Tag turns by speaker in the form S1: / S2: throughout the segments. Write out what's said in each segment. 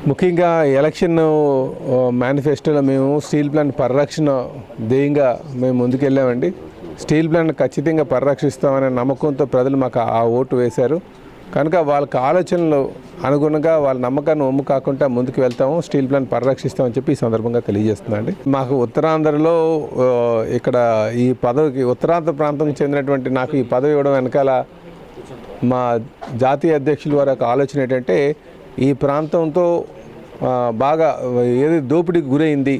S1: ముఖ్యంగా ఎలక్షన్ మేనిఫెస్టోలో మేము స్టీల్ ప్లాంట్ పరిరక్షణ ధ్యేయంగా మేము ముందుకెళ్ళామండి. స్టీల్ ప్లాంట్ ఖచ్చితంగా పరిరక్షిస్తామనే నమ్మకంతో ప్రజలు మాకు ఆ ఓటు వేశారు కనుక వాళ్ళకి ఆలోచనలు అనుగుణంగా వాళ్ళ నమ్మకాన్ని ఒమ్ము కాకుండా ముందుకు వెళ్తాము, స్టీల్ ప్లాంట్ పరిరక్షిస్తామని చెప్పి ఈ సందర్భంగా తెలియజేస్తున్నాండి. మాకు ఉత్తరాంధ్రలో ఇక్కడ ఈ పదవికి ఉత్తరాంధ్ర ప్రాంతంకి చెందినటువంటి నాకు ఈ పదవి ఇవ్వడం వెనకాల మా జాతీయ అధ్యక్షుల వారి యొక్క ఆలోచన ఏంటంటే ఈ ప్రాంతంతో బాగా ఏది దోపిడీకి గురైంది,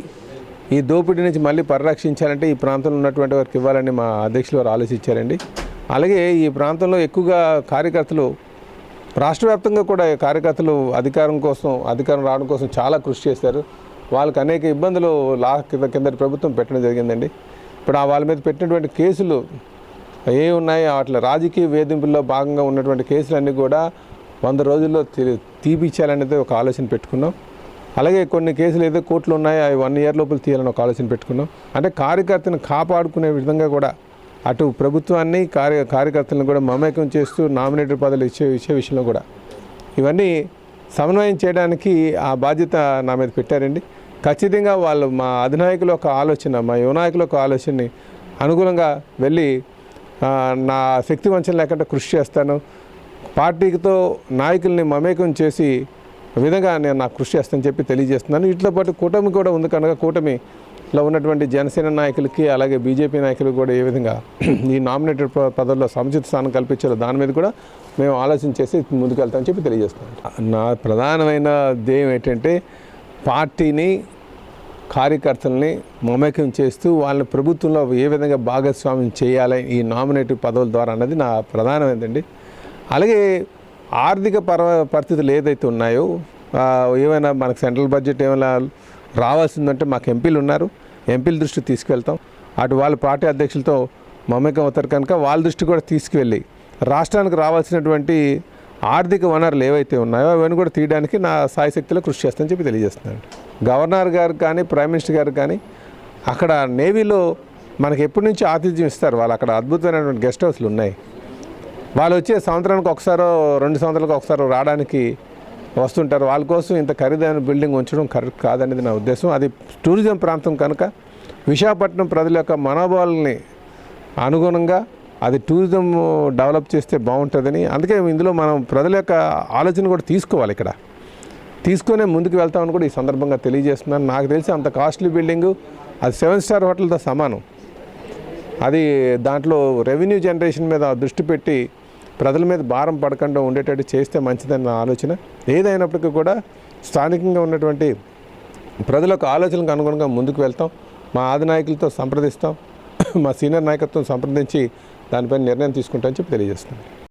S1: ఈ దోపిడీ నుంచి మళ్ళీ పరిరక్షించాలంటే ఈ ప్రాంతంలో ఉన్నటువంటి వారికి ఇవ్వాలని మా అధ్యక్షులు వారు ఆలోచించారండి. అలాగే ఈ ప్రాంతంలో ఎక్కువగా కార్యకర్తలు రాష్ట్ర వ్యాప్తంగా కూడా కార్యకర్తలు అధికారం రావడం కోసం చాలా కృషి చేశారు. వాళ్ళకి అనేక ఇబ్బందులు కింద ప్రభుత్వం పెట్టడం జరిగిందండి. ఇప్పుడు వాళ్ళ మీద పెట్టినటువంటి కేసులు ఏ ఉన్నాయి, వాటి రాజకీయ వేధింపుల్లో భాగంగా ఉన్నటువంటి కేసులన్నీ కూడా 100 రోజుల్లో తీపిచ్చాలనేది ఒక ఆలోచన పెట్టుకున్నాం. అలాగే కొన్ని కేసులు ఏదో కోర్టులు ఉన్నాయి, అవి 1 ఇయర్ లోపల తీయాలని ఒక ఆలోచన పెట్టుకున్నాం. అంటే కార్యకర్తను కాపాడుకునే విధంగా కూడా అటు ప్రభుత్వాన్ని కార్యకర్తలను కూడా మమేకం చేస్తూ నామినేటెడ్ పదవులు ఇచ్చే విషయంలో కూడా ఇవన్నీ సమన్వయం చేయడానికి ఆ బాధ్యత నా మీద పెట్టారండి. ఖచ్చితంగా వాళ్ళు మా అధినాయకుల ఒక ఆలోచన, మా యువనాయకుల ఒక ఆలోచనని అనుగుణంగా వెళ్ళి నా శక్తి వంచన లేకుండా కృషి చేస్తాను. పార్టీతో నాయకుల్ని మమేకం చేసి విధంగా నేను నాకు కృషి చేస్తానని చెప్పి తెలియజేస్తున్నాను. వీటితో పాటు కూటమి కూడా ఉంది కనుక కూటమిలో ఉన్నటువంటి జనసేన నాయకులకి అలాగే బీజేపీ నాయకులకు కూడా ఏ విధంగా ఈ నామినేటెడ్ పదవుల్లో సముచిత స్థానం కల్పించారో దాని మీద కూడా మేము ఆలోచన చేసి ముందుకు వెళ్తామని చెప్పి తెలియజేస్తున్నాను. నా ప్రధానమైన ధ్యేయం ఏంటంటే పార్టీని కార్యకర్తల్ని మమేకం చేస్తూ వాళ్ళని ప్రభుత్వంలో ఏ విధంగా భాగస్వామ్యం చేయాలి ఈ నామినేటివ్ పదవుల ద్వారా అన్నది నా ప్రధానమైనదండి. అలాగే ఆర్థిక పరిస్థితులు ఏదైతే ఉన్నాయో ఏమైనా మనకు సెంట్రల్ బడ్జెట్ ఏమైనా రావాల్సిందంటే మాకు ఎంపీలు ఉన్నారు, ఎంపీల దృష్టికి తీసుకువెళ్తాం. అటు వాళ్ళ పార్టీ అధ్యక్షులతో మమేకం అవుతారు కనుక వాళ్ళ దృష్టి కూడా తీసుకువెళ్ళి రాష్ట్రానికి రావాల్సినటువంటి ఆర్థిక వనరులు ఏవైతే ఉన్నాయో అవన్నీ కూడా తీయడానికి నా సాయశక్తిలో కృషి చేస్తానని చెప్పి తెలియజేస్తున్నాను. గవర్నర్ గారు కానీ ప్రైమ్ మినిస్టర్ గారు కానీ అక్కడ నేవీలో మనకి ఎప్పటి నుంచి ఆతిథ్యం ఇస్తారు. వాళ్ళు అక్కడ అద్భుతమైనటువంటి గెస్ట్ హౌస్లు ఉన్నాయి. వాళ్ళు వచ్చే సంవత్సరానికి ఒకసారో 2 సంవత్సరాలకు ఒకసారి రావడానికి వస్తుంటారు. వాళ్ళ కోసం ఇంత ఖరీదైన బిల్డింగ్ ఉంచడం కరెక్ట్ కాదనేది నా ఉద్దేశం. అది టూరిజం ప్రాంతం కనుక విశాఖపట్నం ప్రజల యొక్క మనోభావాలని అనుగుణంగా అది టూరిజం డెవలప్ చేస్తే బాగుంటుందని, అందుకే ఇందులో మనం ప్రజల యొక్క ఆలోచన కూడా తీసుకోవాలి. ఇక్కడ తీసుకునే ముందుకు వెళ్తామని కూడా ఈ సందర్భంగా తెలియజేస్తున్నాను. నాకు తెలిసి అంత కాస్ట్లీ బిల్డింగు అది 7 స్టార్ హోటల్తో సమానం. అది దాంట్లో రెవెన్యూ జనరేషన్ మీద దృష్టి పెట్టి ప్రజల మీద భారం పడకుండా ఉండేటట్టు చేస్తే మంచిదని నా ఆలోచన. ఏదైనప్పటికీ కూడా స్థానికంగా ఉన్నటువంటి ప్రజలకు ఆలోచనలకు అనుగుణంగా ముందుకు వెళ్తాం. మా అధినాయకులతో సంప్రదిస్తాం, మా సీనియర్ నాయకత్వం సంప్రదించి దానిపైన నిర్ణయం తీసుకుంటామని చెప్పి తెలియజేస్తాం.